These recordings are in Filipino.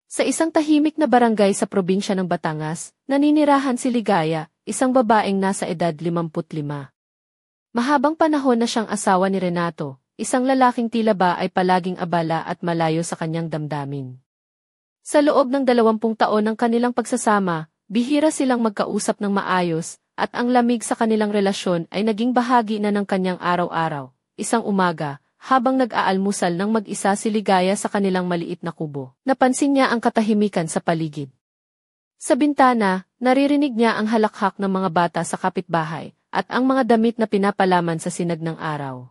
Sa isang tahimik na barangay sa probinsya ng Batangas, naninirahan si Ligaya, isang babaeng nasa edad 55. Mahabang panahon na siyang asawa ni Renato, isang lalaking tila ba ay palaging abala at malayo sa kanyang damdamin. Sa loob ng 20 taon ng kanilang pagsasama, bihira silang magkausap ng maayos, at ang lamig sa kanilang relasyon ay naging bahagi na ng kanyang araw-araw. Isang umaga, habang nag-aalmusal ng mag-isa si Ligaya sa kanilang maliit na kubo, napansin niya ang katahimikan sa paligid. Sa bintana, naririnig niya ang halakhak ng mga bata sa kapitbahay, at ang mga damit na pinapalaman sa sinag ng araw.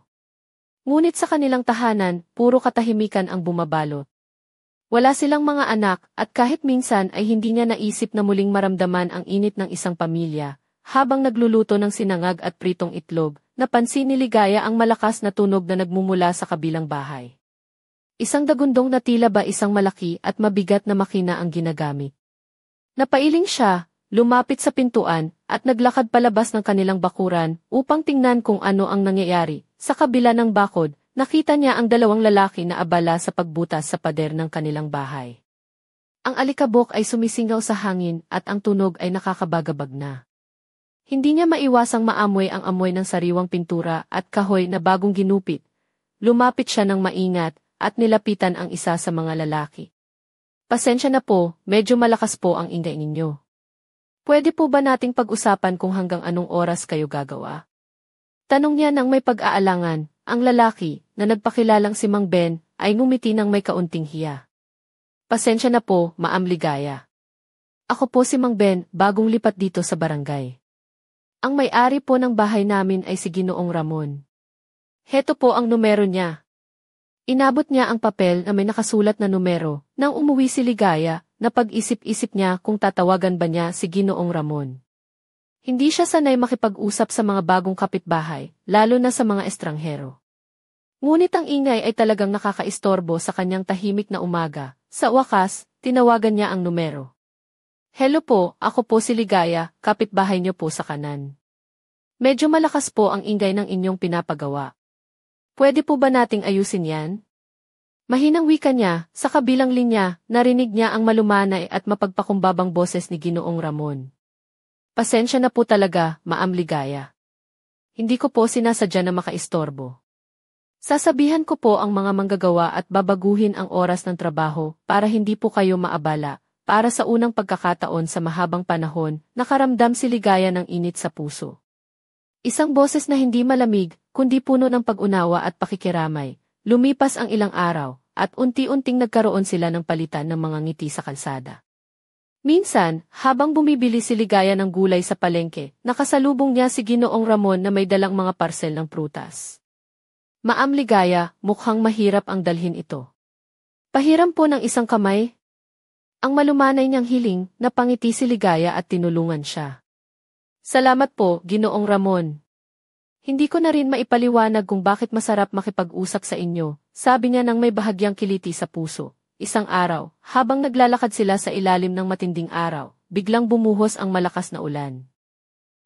Ngunit sa kanilang tahanan, puro katahimikan ang bumabalot. Wala silang mga anak, at kahit minsan ay hindi niya naisip na muling maramdaman ang init ng isang pamilya. Habang nagluluto ng sinangag at pritong itlog, napansin ni Ligaya ang malakas na tunog na nagmumula sa kabilang bahay. Isang dagundong na tila ba isang malaki at mabigat na makina ang ginagamit. Napailing siya, lumapit sa pintuan, at naglakad palabas ng kanilang bakuran upang tingnan kung ano ang nangyayari. Sa kabila ng bakod, nakita niya ang dalawang lalaki na abala sa pagbutas sa pader ng kanilang bahay. Ang alikabok ay sumisingaw sa hangin at ang tunog ay nakakabagabag na. Hindi niya maiwasang maamoy ang amoy ng sariwang pintura at kahoy na bagong ginupit. Lumapit siya ng maingat at nilapitan ang isa sa mga lalaki. Pasensya na po, medyo malakas po ang ingay ninyo. Pwede po ba nating pag-usapan kung hanggang anong oras kayo gagawa? Tanong niya nang may pag-aalangan. Ang lalaki, na nagpakilalang si Mang Ben, ay ngumiti ng may kaunting hiya. Pasensya na po, Ma'am Ligaya. Ako po si Mang Ben, bagong lipat dito sa barangay. Ang may-ari po ng bahay namin ay si Ginoong Ramon. Heto po ang numero niya. Inabot niya ang papel na may nakasulat na numero. Nang umuwi si Ligaya, napag-isip-isip niya kung tatawagan ba niya si Ginoong Ramon. Hindi siya sanay makipag-usap sa mga bagong kapitbahay, lalo na sa mga estranghero. Ngunit ang ingay ay talagang nakakaistorbo sa kanyang tahimik na umaga. Sa wakas, tinawagan niya ang numero. Hello po, ako po si Ligaya, kapitbahay niyo po sa kanan. Medyo malakas po ang ingay ng inyong pinapagawa. Pwede po ba nating ayusin yan? Mahinang wika niya, sa kabilang linya, narinig niya ang malumanay at mapagpakumbabang boses ni Ginoong Ramon. Pasensya na po talaga, Ma'am Ligaya. Hindi ko po sinasadya na makaistorbo. Sasabihan ko po ang mga manggagawa at babaguhin ang oras ng trabaho para hindi po kayo maabala. Para sa unang pagkakataon sa mahabang panahon, nakaramdam si Ligaya ng init sa puso. Isang boses na hindi malamig, kundi puno ng pag-unawa at pakikiramay. Lumipas ang ilang araw, at unti-unting nagkaroon sila ng palitan ng mga ngiti sa kalsada. Minsan, habang bumibili si Ligaya ng gulay sa palengke, nakasalubong niya si Ginoong Ramon na may dalang mga parsel ng prutas. Ma'am Ligaya, mukhang mahirap ang dalhin ito. Pahiram po ng isang kamay. Ang malumanay niyang hiling, napangiti si Ligaya at tinulungan siya. Salamat po, Ginoong Ramon. Hindi ko na rin maipaliwanag kung bakit masarap makipag-usap sa inyo, sabi niya nang may bahagyang kiliti sa puso. Isang araw, habang naglalakad sila sa ilalim ng matinding araw, biglang bumuhos ang malakas na ulan.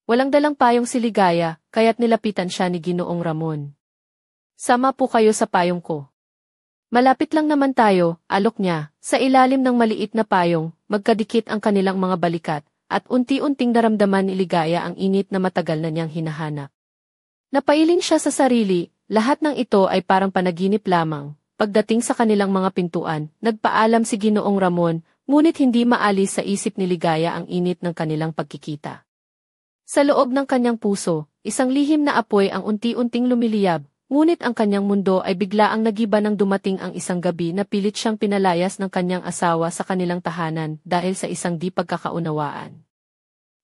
Walang dalang payong si Ligaya, kaya't nilapitan siya ni Ginoong Ramon. Sama po kayo sa payong ko. Malapit lang naman tayo, alok niya, sa ilalim ng maliit na payong, magkadikit ang kanilang mga balikat, at unti-unting naramdaman ni Ligaya ang init na matagal na niyang hinahanap. Napailing siya sa sarili, lahat ng ito ay parang panaginip lamang. Pagdating sa kanilang mga pintuan, nagpaalam si Ginoong Ramon, ngunit hindi maalis sa isip ni Ligaya ang init ng kanilang pagkikita. Sa loob ng kanyang puso, isang lihim na apoy ang unti-unting lumiliyab. Ngunit ang kanyang mundo ay biglaang nagiba nang dumating ang isang gabi na pilit siyang pinalayas ng kanyang asawa sa kanilang tahanan dahil sa isang di pagkakaunawaan.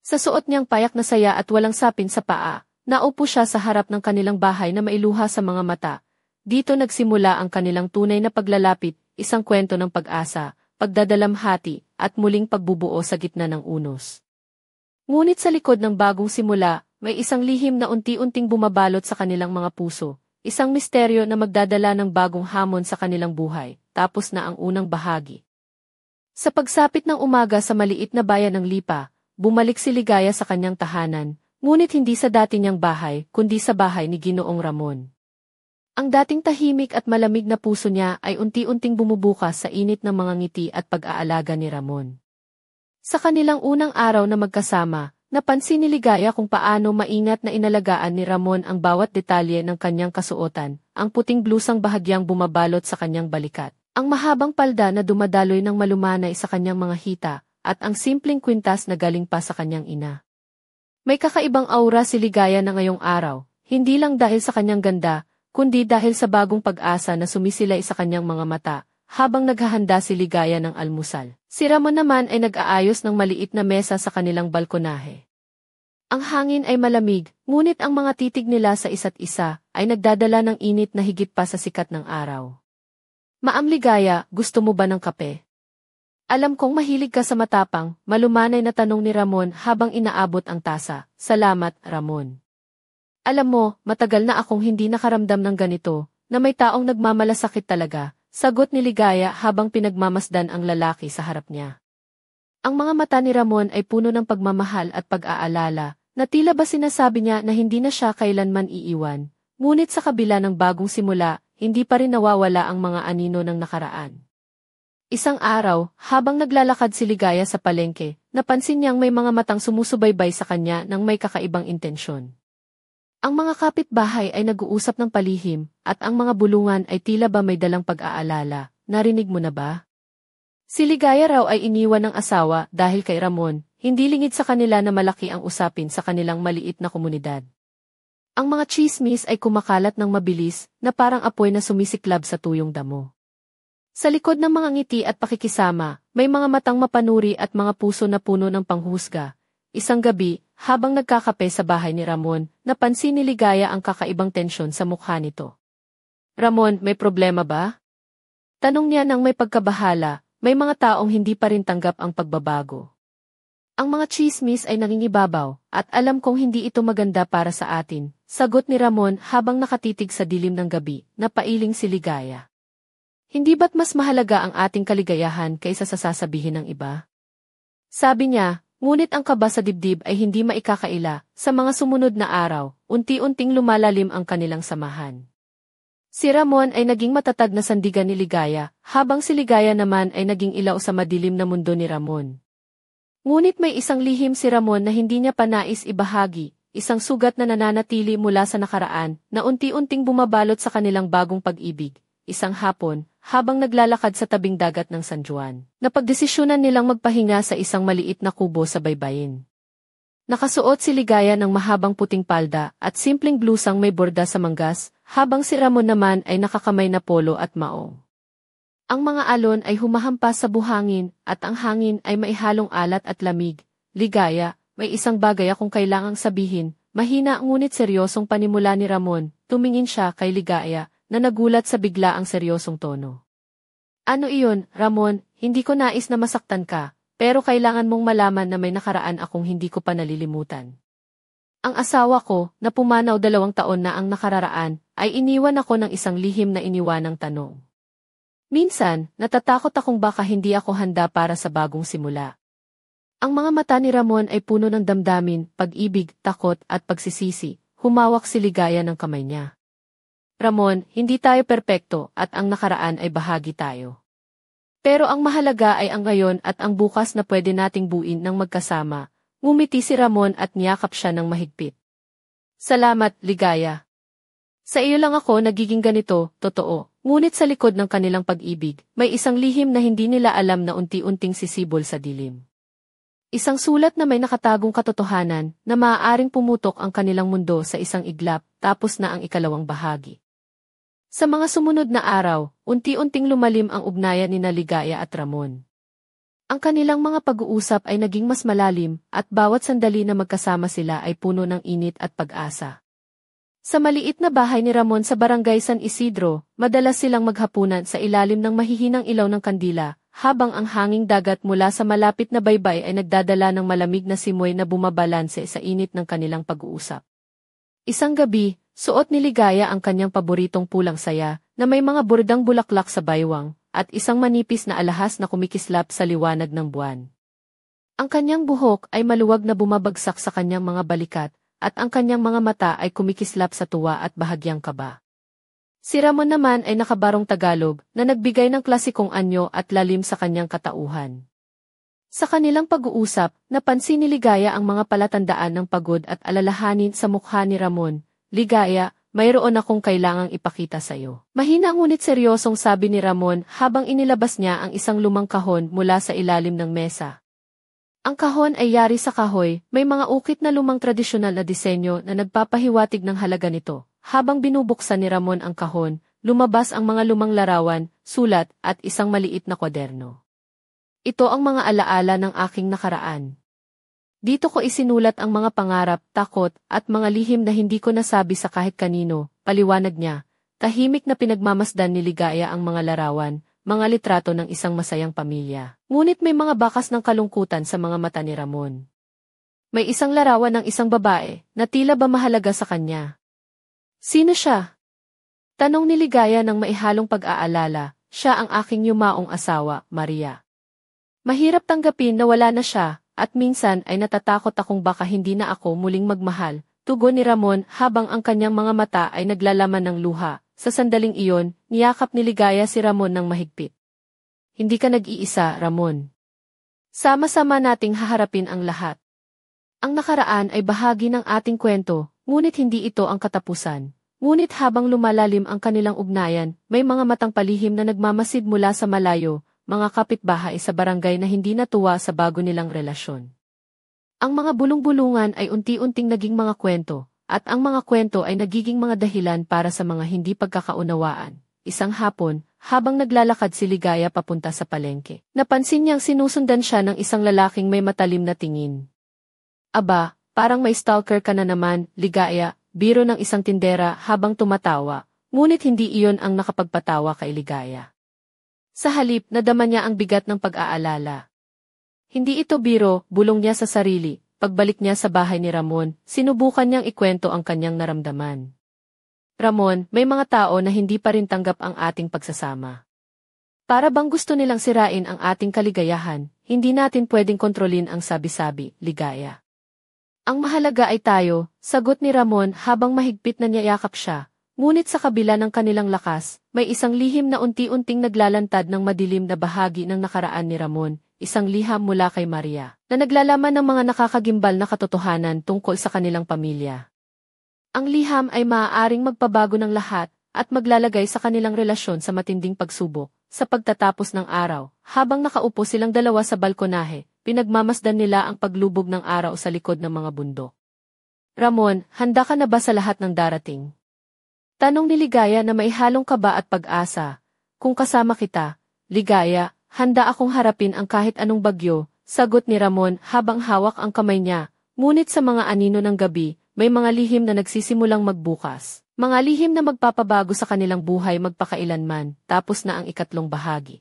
Sa suot niyang payak na saya at walang sapin sa paa, naupo siya sa harap ng kanilang bahay na mailuha sa mga mata. Dito nagsimula ang kanilang tunay na paglalapit, isang kwento ng pag-asa, pagdadalamhati, at muling pagbubuo sa gitna ng unos. Ngunit sa likod ng bagong simula, may isang lihim na unti-unting bumabalot sa kanilang mga puso. Isang misteryo na magdadala ng bagong hamon sa kanilang buhay, tapos na ang unang bahagi. Sa pagsapit ng umaga sa maliit na bayan ng Lipa, bumalik si Ligaya sa kanyang tahanan, ngunit hindi sa dati niyang bahay, kundi sa bahay ni Ginoong Ramon. Ang dating tahimik at malamig na puso niya ay unti-unting bumubukas sa init ng mga ngiti at pag-aalaga ni Ramon. Sa kanilang unang araw na magkasama, napansin ni Ligaya kung paano maingat na inalagaan ni Ramon ang bawat detalye ng kanyang kasuotan, ang puting blusang bahagyang bumabalot sa kanyang balikat, ang mahabang palda na dumadaloy ng malumanay sa kanyang mga hita, at ang simpleng kwintas na galing pa sa kanyang ina. May kakaibang aura si Ligaya na ngayong araw, hindi lang dahil sa kanyang ganda, kundi dahil sa bagong pag-asa na sumisilay sa kanyang mga mata, habang naghahanda si Ligaya ng almusal. Si Ramon naman ay nag-aayos ng maliit na mesa sa kanilang balkonahe. Ang hangin ay malamig, ngunit ang mga titig nila sa isa't isa ay nagdadala ng init na higit pa sa sikat ng araw. Maam Ligaya, gusto mo ba ng kape? Alam kong mahilig ka sa matapang, malumanay na tanong ni Ramon habang inaabot ang tasa. Salamat, Ramon. Alam mo, matagal na akong hindi nakaramdam ng ganito, na may taong nagmamalasakit talaga, sagot ni Ligaya habang pinagmamasdan ang lalaki sa harap niya. Ang mga mata ni Ramon ay puno ng pagmamahal at pag-aalala, na tila ba sinasabi niya na hindi na siya kailanman iiwan, ngunit sa kabila ng bagong simula, hindi pa rin nawawala ang mga anino ng nakaraan. Isang araw, habang naglalakad si Ligaya sa palengke, napansin niyang may mga matang sumusubaybay sa kanya ng may kakaibang intensyon. Ang mga kapitbahay ay nag-uusap ng palihim, at ang mga bulungan ay tila ba may dalang pag-aalala. Narinig mo na ba? Si Ligaya raw ay iniwan ng asawa dahil kay Ramon, hindi lingid sa kanila na malaki ang usapin sa kanilang maliit na komunidad. Ang mga tsismis ay kumakalat ng mabilis, na parang apoy na sumisiklab sa tuyong damo. Sa likod ng mga ngiti at pakikisama, may mga matang mapanuri at mga puso na puno ng panghusga. Isang gabi, habang nagkakape sa bahay ni Ramon, napansin ni Ligaya ang kakaibang tensyon sa mukha nito. Ramon, may problema ba? Tanong niya nang may pagkabahala, may mga taong hindi pa rin tanggap ang pagbabago. Ang mga tsismis ay nangingibabaw, at alam kong hindi ito maganda para sa atin, sagot ni Ramon habang nakatitig sa dilim ng gabi, napailing si Ligaya. Hindi ba't mas mahalaga ang ating kaligayahan kaysa sa sasabihin ng iba? Sabi niya, ngunit ang kaba sa dibdib ay hindi maikakaila. Sa mga sumunod na araw, unti-unting lumalalim ang kanilang samahan. Si Ramon ay naging matatag na sandigan ni Ligaya, habang si Ligaya naman ay naging ilaw sa madilim na mundo ni Ramon. Ngunit may isang lihim si Ramon na hindi niya pa nais ibahagi, isang sugat na nananatili mula sa nakaraan, na unti-unting bumabalot sa kanilang bagong pag-ibig. Isang hapon, habang naglalakad sa tabing dagat ng San Juan, napagdesisyonan nilang magpahinga sa isang maliit na kubo sa baybayin. Nakasuot si Ligaya ng mahabang puting palda at simpleng blusang may borda sa manggas, habang si Ramon naman ay nakakamay na polo at maong. Ang mga alon ay humahampas sa buhangin at ang hangin ay maihalong alat at lamig. Ligaya, may isang bagay akong kailangang sabihin, mahina ngunit seryosong panimula ni Ramon. Tumingin siya kay Ligaya, na nagulat sa bigla ang seryosong tono. Ano iyon, Ramon, hindi ko nais na masaktan ka, pero kailangan mong malaman na may nakaraan akong hindi ko pa nalilimutan. Ang asawa ko, na pumanaw 2 taon na ang nakararaan, ay iniwan ako ng isang lihim na iniwanang tanong. Minsan, natatakot akong baka hindi ako handa para sa bagong simula. Ang mga mata ni Ramon ay puno ng damdamin, pag-ibig, takot at pagsisisi. Humawak si Ligaya ng kamay niya. Ramon, hindi tayo perpekto at ang nakaraan ay bahagi tayo. Pero ang mahalaga ay ang ngayon at ang bukas na pwede nating buuin ng magkasama. Ngumiti si Ramon at niyakap siya ng mahigpit. Salamat, Ligaya. Sa iyo lang ako nagiging ganito, totoo. Ngunit sa likod ng kanilang pag-ibig, may isang lihim na hindi nila alam na unti-unting sisibol sa dilim. Isang sulat na may nakatagong katotohanan na maaaring pumutok ang kanilang mundo sa isang iglap, tapos na ang ikalawang bahagi. Sa mga sumunod na araw, unti-unting lumalim ang ugnayan ni Ligaya at Ramon. Ang kanilang mga pag-uusap ay naging mas malalim, at bawat sandali na magkasama sila ay puno ng init at pag-asa. Sa maliit na bahay ni Ramon sa barangay San Isidro, madalas silang maghapunan sa ilalim ng mahihinang ilaw ng kandila, habang ang hanging dagat mula sa malapit na baybay ay nagdadala ng malamig na simoy na bumabalanse sa init ng kanilang pag-uusap. Isang gabi, suot ni Ligaya ang kanyang paboritong pulang saya, na may mga bordang bulaklak sa baywang, at isang manipis na alahas na kumikislap sa liwanag ng buwan. Ang kanyang buhok ay maluwag na bumabagsak sa kanyang mga balikat, at ang kanyang mga mata ay kumikislap sa tuwa at bahagyang kaba. Si Ramon naman ay nakabarong Tagalog na nagbigay ng klasikong anyo at lalim sa kanyang katauhan. Sa kanilang pag-uusap, napansin ni Ligaya ang mga palatandaan ng pagod at alalahanin sa mukha ni Ramon. Ligaya, mayroon akong kailangang ipakita sa iyo. Mahina ngunit seryosong sabi ni Ramon habang inilabas niya ang isang lumang kahon mula sa ilalim ng mesa. Ang kahon ay yari sa kahoy, may mga ukit na lumang tradisyonal na disenyo na nagpapahiwatig ng halaga nito. Habang binubuksan ni Ramon ang kahon, lumabas ang mga lumang larawan, sulat, at isang maliit na kwaderno. Ito ang mga alaala ng aking nakaraan. Dito ko isinulat ang mga pangarap, takot, at mga lihim na hindi ko nasabi sa kahit kanino, paliwanag niya. Tahimik na pinagmamasdan ni Ligaya ang mga larawan, mga litrato ng isang masayang pamilya. Ngunit may mga bakas ng kalungkutan sa mga mata ni Ramon. May isang larawan ng isang babae na tila ba mahalaga sa kanya. Sino siya? Tanong ni Ligaya ng maihalong pag-aalala. Siya ang aking yumaong asawa, Maria. Mahirap tanggapin na wala na siya, at minsan ay natatakot akong baka hindi na ako muling magmahal, tugon ni Ramon habang ang kanyang mga mata ay naglalaman ng luha. Sa sandaling iyon, niyakap ni Ligaya si Ramon ng mahigpit. Hindi ka nag-iisa, Ramon. Sama-sama nating haharapin ang lahat. Ang nakaraan ay bahagi ng ating kwento, ngunit hindi ito ang katapusan. Ngunit habang lumalalim ang kanilang ugnayan, may mga matang palihim na nagmamasid mula sa malayo, mga kapitbahay sa barangay na hindi natuwa sa bago nilang relasyon. Ang mga bulong-bulungan ay unti-unting naging mga kwento, at ang mga kwento ay nagiging mga dahilan para sa mga hindi pagkakaunawaan. Isang hapon, habang naglalakad si Ligaya papunta sa palengke, napansin niyang sinusundan siya ng isang lalaking may matalim na tingin. Aba, parang may stalker ka na naman, Ligaya, biro ng isang tindera habang tumatawa, ngunit hindi iyon ang nakapagpatawa kay Ligaya. Sa halip, nadama niya ang bigat ng pag-aalala. Hindi ito biro, bulong niya sa sarili. Pagbalik niya sa bahay ni Ramon, sinubukan niyang ikwento ang kanyang naramdaman. Ramon, may mga tao na hindi pa rin tanggap ang ating pagsasama. Para bang gusto nilang sirain ang ating kaligayahan, hindi natin pwedeng kontrolin ang sabi-sabi, Ligaya. Ang mahalaga ay tayo, sagot ni Ramon habang mahigpit na niyayakap siya. Ngunit sa kabila ng kanilang lakas, may isang lihim na unti-unting naglalantad ng madilim na bahagi ng nakaraan ni Ramon, isang liham mula kay Maria, na naglalaman ng mga nakakagimbal na katotohanan tungkol sa kanilang pamilya. Ang liham ay maaaring magpabago ng lahat at maglalagay sa kanilang relasyon sa matinding pagsubok. Sa pagtatapos ng araw, habang nakaupo silang dalawa sa balkonahe, pinagmamasdan nila ang paglubog ng araw sa likod ng mga bundok. Ramon, handa ka na ba sa lahat ng darating? Tanong ni Ligaya na may halong kaba at pag-asa. Kung kasama kita, Ligaya, handa akong harapin ang kahit anong bagyo, sagot ni Ramon habang hawak ang kamay niya. Ngunit sa mga anino ng gabi, may mga lihim na nagsisimulang magbukas. Mga lihim na magpapabago sa kanilang buhay magpakailanman, tapos na ang ikatlong bahagi.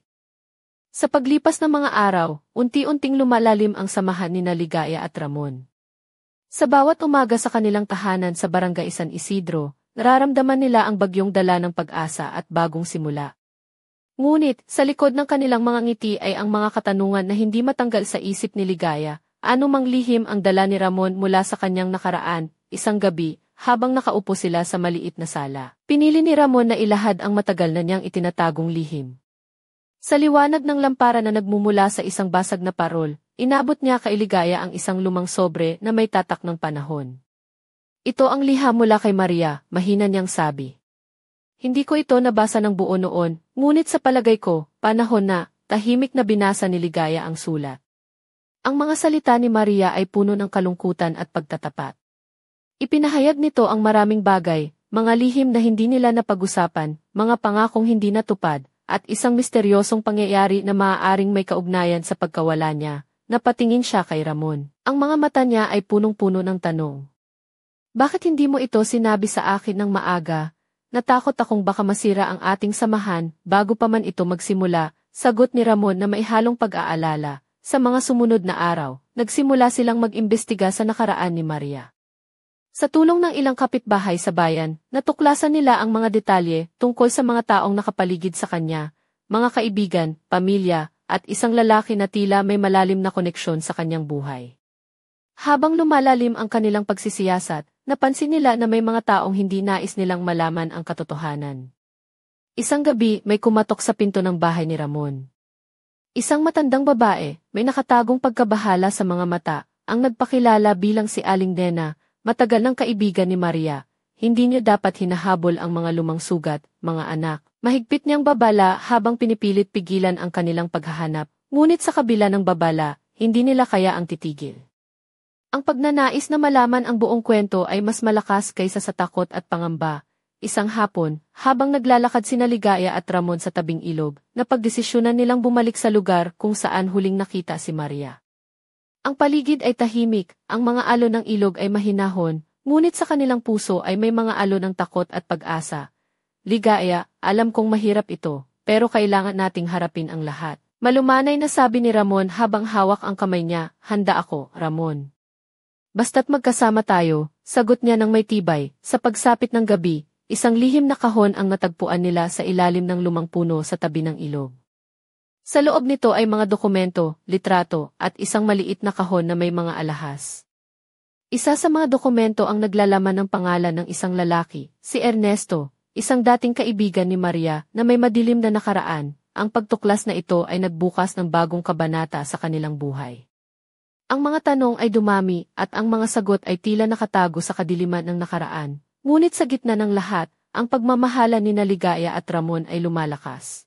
Sa paglipas ng mga araw, unti-unting lumalalim ang samahan ni Ligaya at Ramon. Sa bawat umaga sa kanilang tahanan sa Barangay San Isidro, nararamdaman nila ang bagyong dala ng pag-asa at bagong simula. Ngunit, sa likod ng kanilang mga ngiti ay ang mga katanungan na hindi matanggal sa isip ni Ligaya. Ano mang lihim ang dala ni Ramon mula sa kanyang nakaraan, isang gabi, habang nakaupo sila sa maliit na sala. Pinili ni Ramon na ilahad ang matagal na niyang itinatagong lihim. Sa liwanag ng lampara na nagmumula sa isang basag na parol, inabot niya kay Ligaya ang isang lumang sobre na may tatak ng panahon. Ito ang liham mula kay Maria, mahina niyang sabi. Hindi ko ito nabasa ng buo noon, ngunit sa palagay ko, panahon na, tahimik na binasa ni Ligaya ang sulat. Ang mga salita ni Maria ay puno ng kalungkutan at pagtatapat. Ipinahayag nito ang maraming bagay, mga lihim na hindi nila napag-usapan, mga pangakong hindi natupad, at isang misteryosong pangyayari na maaaring may kaugnayan sa pagkawala niya. Napatingin siya kay Ramon. Ang mga mata niya ay punong-puno ng tanong. Bakit hindi mo ito sinabi sa akin ng maaga? Natakot akong baka masira ang ating samahan bago pa man ito magsimula, sagot ni Ramon na may halong pag-aalala. Sa mga sumunod na araw, nagsimula silang mag-imbestiga sa nakaraan ni Maria. Sa tulong ng ilang kapitbahay sa bayan, natuklasan nila ang mga detalye tungkol sa mga taong nakapaligid sa kanya, mga kaibigan, pamilya, at isang lalaki na tila may malalim na koneksyon sa kanyang buhay. Habang lumalalim ang kanilang pagsisiyasat, napansin nila na may mga taong hindi nais nilang malaman ang katotohanan. Isang gabi, may kumatok sa pinto ng bahay ni Ramon. Isang matandang babae, may nakatagong pagkabahala sa mga mata, ang nagpakilala bilang si Aling Nena, matagal ng kaibigan ni Maria. Hindi niyo dapat hinahabol ang mga lumang sugat, mga anak. Mahigpit niyang babala habang pinipilit pigilan ang kanilang paghahanap, ngunit sa kabila ng babala, hindi nila kaya ang titigil. Ang pagnanais na malaman ang buong kwento ay mas malakas kaysa sa takot at pangamba. Isang hapon, habang naglalakad sina Ligaya at Ramon sa tabing ilog, napagdesisyonan nilang bumalik sa lugar kung saan huling nakita si Maria. Ang paligid ay tahimik, ang mga alon ng ilog ay mahinahon, ngunit sa kanilang puso ay may mga alon ng takot at pag-asa. Ligaya, alam kong mahirap ito, pero kailangan nating harapin ang lahat. Malumanay na sabi ni Ramon habang hawak ang kamay niya, handa ako, Ramon. Basta't magkasama tayo, sagot niya ng may tibay, sa pagsapit ng gabi. Isang lihim na kahon ang natagpuan nila sa ilalim ng lumang puno sa tabi ng ilog. Sa loob nito ay mga dokumento, litrato, at isang maliit na kahon na may mga alahas. Isa sa mga dokumento ang naglalaman ng pangalan ng isang lalaki, si Ernesto, isang dating kaibigan ni Maria na may madilim na nakaraan. Ang pagtuklas na ito ay nagbukas ng bagong kabanata sa kanilang buhay. Ang mga tanong ay dumami at ang mga sagot ay tila nakatago sa kadiliman ng nakaraan. Ngunit sa gitna ng lahat, ang pagmamahala ni Ligaya at Ramon ay lumalakas.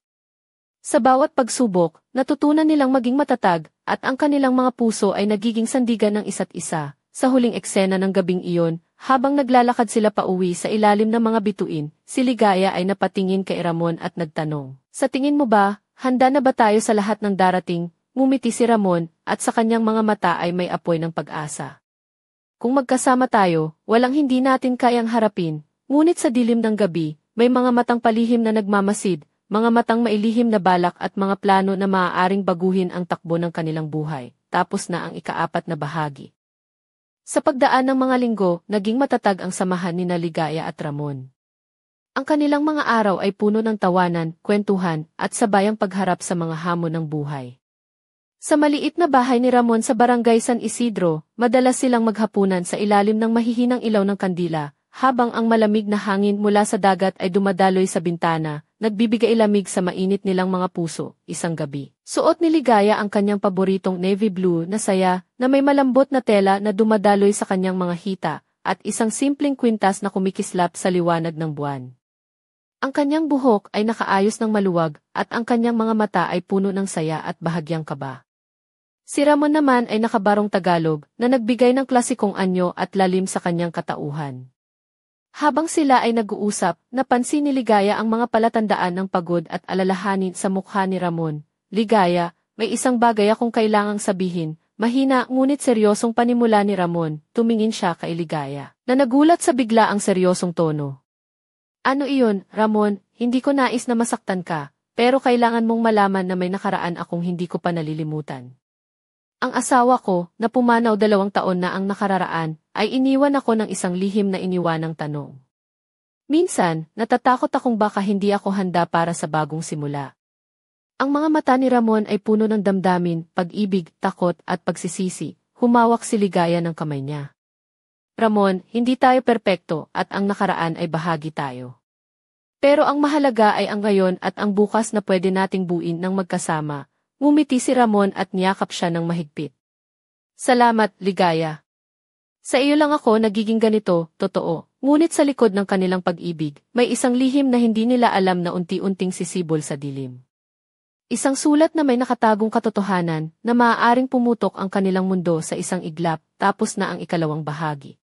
Sa bawat pagsubok, natutunan nilang maging matatag, at ang kanilang mga puso ay nagiging sandigan ng isa't isa. Sa huling eksena ng gabing iyon, habang naglalakad sila pauwi sa ilalim ng mga bituin, si Ligaya ay napatingin kay Ramon at nagtanong, "Sa tingin mo ba, handa na ba tayo sa lahat ng darating?" Ngumiti si Ramon, at sa kanyang mga mata ay may apoy ng pag-asa. Kung magkasama tayo, walang hindi natin kayang harapin, ngunit sa dilim ng gabi, may mga matang palihim na nagmamasid, mga matang mailihim na balak at mga plano na maaaring baguhin ang takbo ng kanilang buhay, tapos na ang ikaapat na bahagi. Sa pagdaan ng mga linggo, naging matatag ang samahan ni Ligaya at Ramon. Ang kanilang mga araw ay puno ng tawanan, kwentuhan, at sabayang pagharap sa mga hamon ng buhay. Sa maliit na bahay ni Ramon sa barangay San Isidro, madalas silang maghapunan sa ilalim ng mahihinang ilaw ng kandila, habang ang malamig na hangin mula sa dagat ay dumadaloy sa bintana, nagbibigay lamig sa mainit nilang mga puso. Isang gabi, suot ni Ligaya ang kanyang paboritong navy blue na saya, na may malambot na tela na dumadaloy sa kanyang mga hita, at isang simpleng kwintas na kumikislap sa liwanag ng buwan. Ang kanyang buhok ay nakaayos ng maluwag, at ang kanyang mga mata ay puno ng saya at bahagyang kaba. Si Ramon naman ay nakabarong Tagalog na nagbigay ng klasikong anyo at lalim sa kanyang katauhan. Habang sila ay nag-uusap, napansin ni Ligaya ang mga palatandaan ng pagod at alalahanin sa mukha ni Ramon. "Ligaya, may isang bagay akong kailangang sabihin." Mahina ngunit seryosong panimula ni Ramon, tumingin siya kay Ligaya, na nagulat sa bigla ang seryosong tono. "Ano iyon, Ramon? Hindi ko nais na masaktan ka, pero kailangan mong malaman na may nakaraan akong hindi ko pa nalilimutan. Ang asawa ko, na pumanaw 2 taon na ang nakararaan, ay iniwan ako ng isang lihim na iniwanang tanong. Minsan, natatakot akong baka hindi ako handa para sa bagong simula." Ang mga mata ni Ramon ay puno ng damdamin, pag-ibig, takot at pagsisisi. Humawak si Ligaya ng kamay niya. "Ramon, hindi tayo perpekto at ang nakaraan ay bahagi tayo. Pero ang mahalaga ay ang ngayon at ang bukas na pwede nating buuin ng magkasama." Ngumiti si Ramon at niyakap siya ng mahigpit. "Salamat, Ligaya. Sa iyo lang ako nagiging ganito, totoo." Ngunit sa likod ng kanilang pag-ibig, may isang lihim na hindi nila alam na unti-unting sisibol sa dilim. Isang sulat na may nakatagong katotohanan na maaaring pumutok ang kanilang mundo sa isang iglap, tapos na ang ikalawang bahagi.